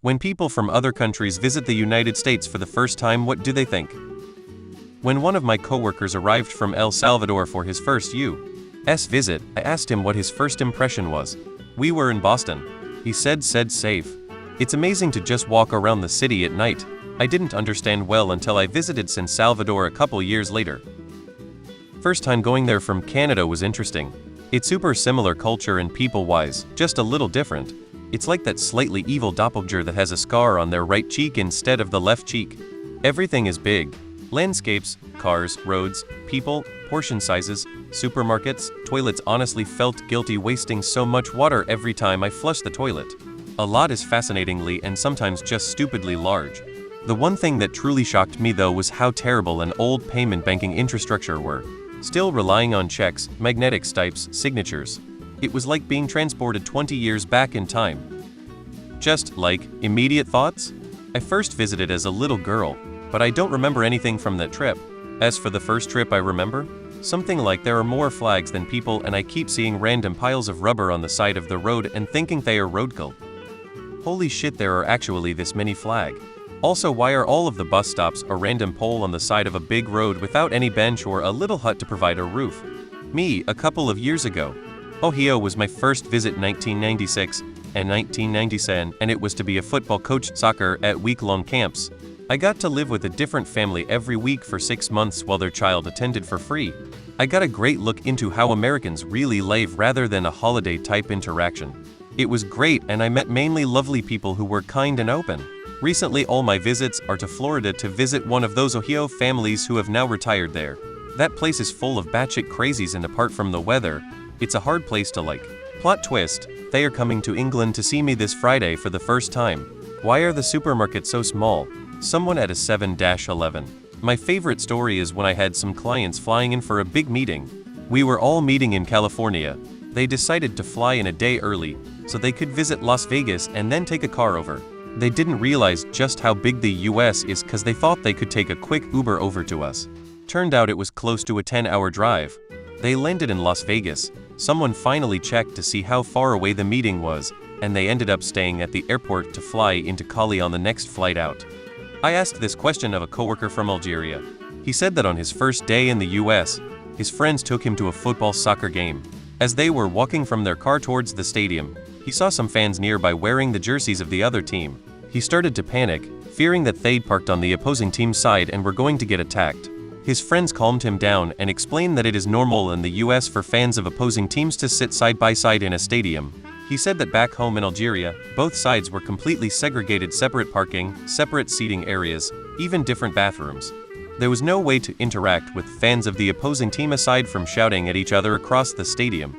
When people from other countries visit the United States for the first time, what do they think? When one of my coworkers arrived from El Salvador for his first U.S. visit, I asked him what his first impression was. We were in Boston. He said safe. It's amazing to just walk around the city at night. I didn't understand well until I visited San Salvador a couple years later. First time going there from Canada was interesting. It's super similar culture and people-wise, just a little different. It's like that slightly evil doppelganger that has a scar on their right cheek instead of the left cheek. Everything is big. Landscapes, cars, roads, people, portion sizes, supermarkets, toilets. Honestly felt guilty wasting so much water every time I flushed the toilet. A lot is fascinatingly and sometimes just stupidly large. The one thing that truly shocked me though was how terrible an old payment banking infrastructure were. Still relying on checks, magnetic stipes, signatures. It was like being transported 20 years back in time. Just, like, immediate thoughts? I first visited as a little girl, but I don't remember anything from that trip. As for the first trip I remember, something like there are more flags than people and I keep seeing random piles of rubber on the side of the road and thinking they are roadkill. Holy shit, there are actually this many flag. Also, why are all of the bus stops a random pole on the side of a big road without any bench or a little hut to provide a roof? Me, a couple of years ago. Ohio was my first visit in 1996 and 1997, and it was to be a football coach soccer at week-long camps. I got to live with a different family every week for 6 months while their child attended for free. I got a great look into how Americans really live rather than a holiday-type interaction. It was great and I met mainly lovely people who were kind and open. Recently all my visits are to Florida to visit one of those Ohio families who have now retired there. That place is full of batshit crazies and apart from the weather, it's a hard place to like. Plot twist, they are coming to England to see me this Friday for the first time. Why are the supermarkets so small? Someone at a 7-11. My favorite story is when I had some clients flying in for a big meeting. We were all meeting in California. They decided to fly in a day early, so they could visit Las Vegas and then take a car over. They didn't realize just how big the US is because they thought they could take a quick Uber over to us. Turned out it was close to a 10-hour drive. They landed in Las Vegas. Someone finally checked to see how far away the meeting was, and they ended up staying at the airport to fly into Cali on the next flight out. I asked this question of a coworker from Algeria. He said that on his first day in the US, his friends took him to a football soccer game. As they were walking from their car towards the stadium, he saw some fans nearby wearing the jerseys of the other team. He started to panic, fearing that they'd parked on the opposing team's side and were going to get attacked. His friends calmed him down and explained that it is normal in the US for fans of opposing teams to sit side by side in a stadium. He said that back home in Algeria, both sides were completely segregated, separate parking, separate seating areas, even different bathrooms. There was no way to interact with fans of the opposing team aside from shouting at each other across the stadium.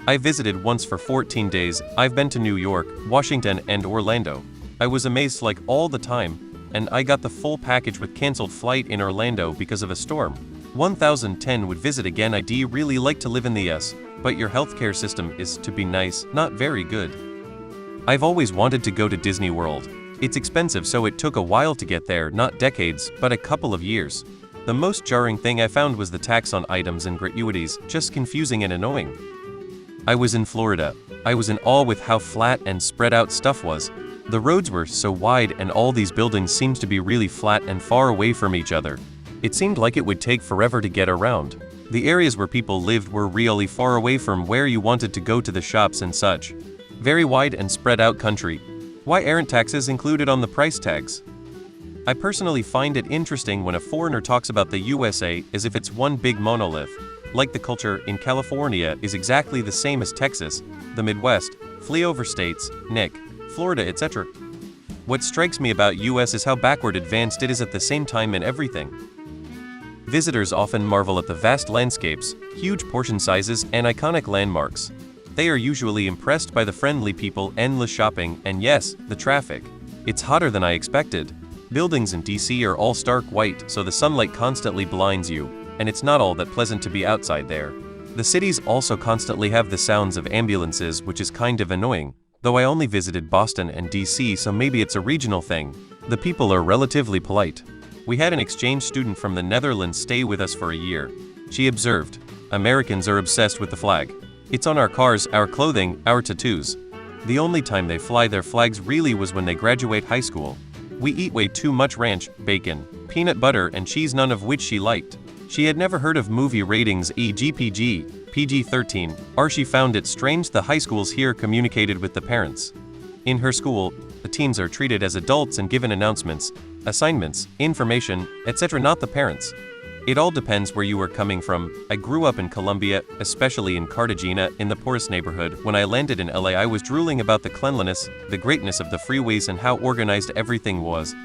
I visited once for 14 days. I've been to New York, Washington, and Orlando. I was amazed like all the time, and I got the full package with canceled flight in Orlando because of a storm. 1010 would visit again. I'd really like to live in the US, but your healthcare system is, to be nice, not very good. I've always wanted to go to Disney World. It's expensive, so it took a while to get there, not decades, but a couple of years. The most jarring thing I found was the tax on items and gratuities, just confusing and annoying. I was in Florida. I was in awe with how flat and spread out stuff was. The roads were so wide and all these buildings seemed to be really flat and far away from each other. It seemed like it would take forever to get around. The areas where people lived were really far away from where you wanted to go to the shops and such. Very wide and spread out country. Why aren't taxes included on the price tags? I personally find it interesting when a foreigner talks about the USA as if it's one big monolith. Like the culture in California is exactly the same as Texas, the Midwest, flyover states, Nick, Florida, etc. What strikes me about US is how backward advanced it is at the same time in everything. Visitors often marvel at the vast landscapes, huge portion sizes, and iconic landmarks. They are usually impressed by the friendly people, endless shopping, and yes, the traffic. It's hotter than I expected. Buildings in DC are all stark white, so the sunlight constantly blinds you, and it's not all that pleasant to be outside there. The cities also constantly have the sounds of ambulances, which is kind of annoying. Though I only visited Boston and DC, so maybe it's a regional thing. The people are relatively polite. We had an exchange student from the Netherlands stay with us for a year. She observed, Americans are obsessed with the flag. It's on our cars, our clothing, our tattoos. The only time they fly their flags really was when they graduate high school. We eat way too much ranch, bacon, peanut butter and cheese, none of which she liked. She had never heard of movie ratings e.g. PG, PG-13, or she found it strange the high schools here communicated with the parents. In her school, the teens are treated as adults and given announcements, assignments, information, etc., not the parents. It all depends where you are coming from. I grew up in Colombia, especially in Cartagena, in the poorest neighborhood. When I landed in LA, I was drooling about the cleanliness, the greatness of the freeways and how organized everything was.